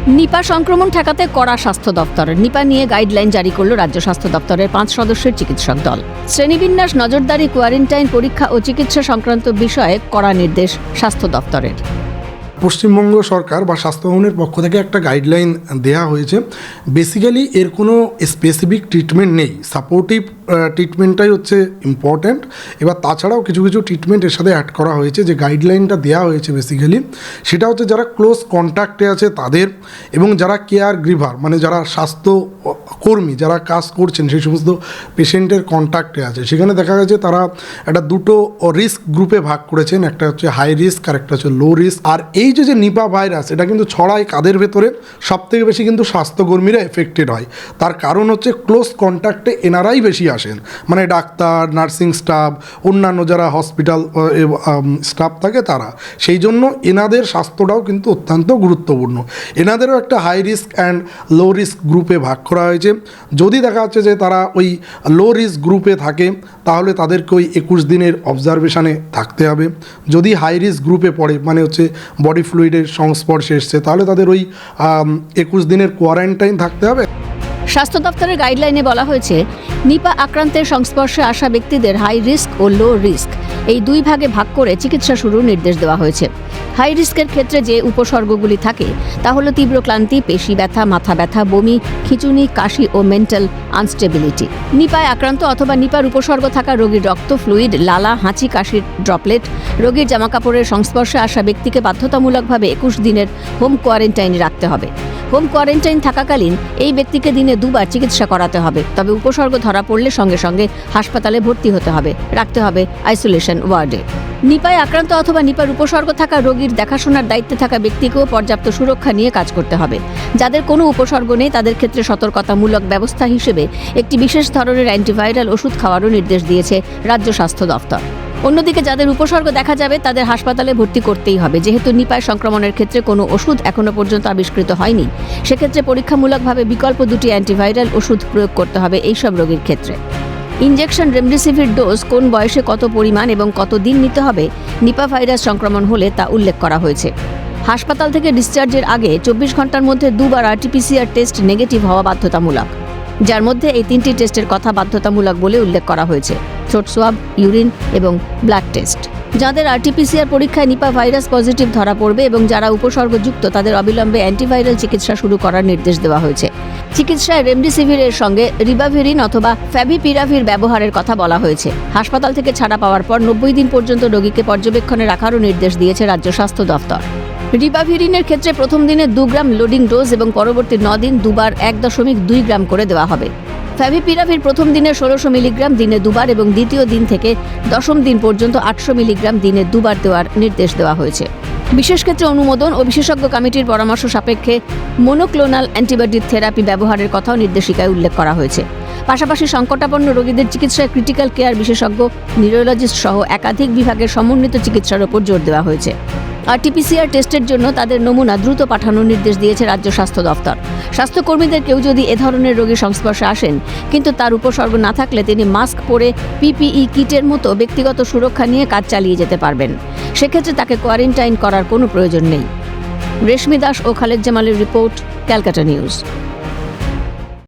নিপা সংক্রমণ ঠেকাতে কড়া স্বাস্থ্য দপ্তর। নিপা নিয়ে গাইডলাইন জারি করল রাজ্য স্বাস্থ্য দপ্তরের 5 সদস্যের চিকিৎসক দল। শ্রেণীবিন্যাস, নজরদারি, কোয়ারেন্টাইন, পরীক্ষা ও চিকিৎসা সংক্রান্ত বিষয়ে কড়া নির্দেশ স্বাস্থ্য দপ্তরের। পশ্চিমবঙ্গ সরকার বা স্বাস্থ্য ভবনের পক্ষ থেকে একটা গাইডলাইন দেওয়া হয়েছে। বেসিক্যালি এর কোনো স্পেসিফিক ট্রিটমেন্ট নেই, সাপোর্টিভ ট্রিটমেন্টটাই হচ্ছে ইম্পর্ট্যান্ট। এবার তাছাড়াও কিছু কিছু ট্রিটমেন্ট এর সাথে অ্যাড করা হয়েছে। যে গাইডলাইনটা দেওয়া হয়েছে বেসিক্যালি সেটা হচ্ছে যারা ক্লোজ কন্ট্যাক্টে আছে তাদের, এবং যারা কেয়ার গ্রিভার মানে যারা স্বাস্থ্য কর্মী যারা কাজ করছেন সেই সমস্ত পেশেন্টের কন্ট্যাক্টে আছে, সেখানে দেখা গেছে তারা একটা দুটো রিস্ক গ্রুপে ভাগ করেছেন, একটা হচ্ছে হাই রিস্ক আর একটা হচ্ছে লো রিস্ক। আর এই যে নিপা ভাইরাস এটা কিন্তু ছড়ায় কাদের ভেতরে, সবথেকে বেশি কিন্তু স্বাস্থ্যকর্মীরা এফেক্টেড হয়। তার কারণ হচ্ছে ক্লোজ কন্ট্যাক্টে এনারাই বেশি আসেন, মানে ডাক্তার, নার্সিং স্টাফ, অন্যান্য যারা হসপিটাল স্টাফ থাকে তারা। সেই জন্য এনাদের স্বাস্থ্যটাও কিন্তু অত্যন্ত গুরুত্বপূর্ণ। এনাদেরও একটা high risk and low risk গ্রুপে ভাগ করা হয়েছে। যদি দেখা যাচ্ছে যে তারা ওই লো রিস্ক গ্রুপে থাকে তাহলে তাদেরকে ওই 21 দিনের অবজারভেশনে থাকতে হবে। যদি হাই রিস্ক গ্রুপে পড়ে মানে হচ্ছে বডি ফ্লুইডের সংস্পর্শে এসছে তাহলে তাদের ওই 21 দিনের কোয়ারেন্টাইন থাকতে হবে। স্বাস্থ্য দপ্তরের গাইডলাইনে বলা হয়েছে নিপা আক্রান্তের সংস্পর্শে আসা ব্যক্তিদের হাই রিস্ক ও লো রিস্ক এই দুই ভাগে ভাগ করে চিকিৎসা শুরুর নির্দেশ দেওয়া হয়েছে। হাই রিস্কের ক্ষেত্রে যে উপসর্গগুলি থাকে তা হলো তীব্র ক্লান্তি, পেশি ব্যথা, মাথা ব্যথা, বমি, খিঁচুনি, কাশি ও মেন্টাল আনস্টেবিলিটি। নিপায় আক্রান্ত অথবা নিপার উপসর্গ থাকা রোগীর রক্ত, ফ্লুইড, লালা, হাঁচি, কাশির ড্রপলেট, রোগীর জামাকাপড়ের সংস্পর্শে আসা ব্যক্তিকে বাধ্যতামূলকভাবে 21 দিনের হোম কোয়ারেন্টাইনে রাখতে হবে। হোম কোয়ারেন্টাইন থাকাকালীন এই ব্যক্তিকে দিনে 2 বার চিকিৎসা করাতে হবে। তবে উপসর্গ ধরা পড়লে সঙ্গে সঙ্গে হাসপাতালে ভর্তি হতে হবে, রাখতে হবে আইসোলেশন ওয়ার্ডে। নিপায় আক্রান্ত অথবা নিপার উপসর্গ থাকা রোগীর দেখাশোনার দায়িত্বে থাকা ব্যক্তিকেও পর্যাপ্ত সুরক্ষা নিয়ে কাজ করতে হবে। যাদের কোনো উপসর্গ নেই তাদের ক্ষেত্রে সতর্কতামূলক ব্যবস্থা হিসেবে একটি বিশেষ ধরনের অ্যান্টিভাইরাল ওষুধ খাওয়ারও নির্দেশ দিয়েছে রাজ্য স্বাস্থ্য দপ্তর। অন্যদিকে যাদের উপসর্গ দেখা যাবে তাদের হাসপাতালে ভর্তি করতেই হবে। যেহেতু নিপায় সংক্রমণের ক্ষেত্রে কোনো ওষুধ এখনো পর্যন্ত আবিষ্কৃত হয়নি, সেক্ষেত্রে পরীক্ষামূলকভাবে বিকল্প 2টি অ্যান্টিভাইরাল ওষুধ প্রয়োগ করতে হবে এইসব রোগীর ক্ষেত্রে। ইনজেকশন রেমডেসিভির ডোজ কোন বয়সে কত পরিমাণ এবং কত দিন নিতে হবে নিপা ভাইরাস সংক্রমণ হলে তা উল্লেখ করা হয়েছে। হাসপাতাল থেকে ডিসচার্জের আগে 24 ঘন্টার মধ্যে 2 বার RT-PCR টেস্ট নেগেটিভ হওয়া বাধ্যতামূলক, যার মধ্যে এই 3টি টেস্টের কথা বাধ্যতামূলক বলে উল্লেখ করা হয়েছে: থ্রোট সোয়াব, ইউরিন এবং ব্লাড টেস্ট। যাদের RT-PCR পরীক্ষায় নিপা ভাইরাস পজিটিভ ধরা পড়বে এবং যারা উপসর্গযুক্ত তাদের অবিলম্বে অ্যান্টিভাইরাল চিকিৎসা শুরু করার নির্দেশ দেওয়া হয়েছে। চিকিৎসায় রেমডেসিভিরের সঙ্গে রিবাভিরিন অথবা ফ্যাভিপিরাভির ব্যবহারের কথা বলা হয়েছে। হাসপাতাল থেকে ছাড়া পাওয়ার পর 90 দিন পর্যন্ত রোগীকে পর্যবেক্ষণে রাখারও নির্দেশ দিয়েছে রাজ্য স্বাস্থ্য দপ্তর। রিবাভিরিনের ক্ষেত্রে প্রথম দিনে 2 গ্রাম লোডিং ডোজ এবং পরবর্তী 9 দিন 2 বার 1.2 গ্রাম করে দেওয়া হবে। ফ্যাভিপিরাভির প্রথম দিনে 1600 মিলিগ্রাম দিনে 2 বার এবং দ্বিতীয় দিন থেকে 10ম দিন পর্যন্ত 800 মিলিগ্রাম দিনে 2 বার দেওয়ার নির্দেশ দেওয়া হয়েছে। বিশেষ ক্ষেত্রে অনুমোদন ও বিশেষজ্ঞ কমিটির পরামর্শ সাপেক্ষে মনোক্লোনাল অ্যান্টিবডি থেরাপি ব্যবহারের কথাও নির্দেশিকায় উল্লেখ করা হয়েছে। পাশাপাশি সংকটাপন্ন রোগীদের চিকিৎসায় ক্রিটিক্যাল কেয়ার বিশেষজ্ঞ, নিউরোলজিস্ট সহ একাধিক বিভাগের সমন্বিত চিকিৎসার উপর জোর দেওয়া হয়েছে। RT-PCR টেস্টের জন্য তাদের নমুনা দ্রুত পাঠানোর নির্দেশ দিয়েছে রাজ্য স্বাস্থ্য দপ্তর। স্বাস্থ্যকর্মীদের কেউ যদি এ ধরনের রোগীর সংস্পর্শে আসেন কিন্তু তার উপসর্গ না থাকলে তিনি মাস্ক পরে PPE কিটের মতো ব্যক্তিগত সুরক্ষা নিয়ে কাজ চালিয়ে যেতে পারবেন। সেক্ষেত্রে তাকে কোয়ারেন্টাইন করার কোনো প্রয়োজন নেই। রেশমি দাস ও খালেদ জামালের রিপোর্ট, ক্যালকাটা নিউজ।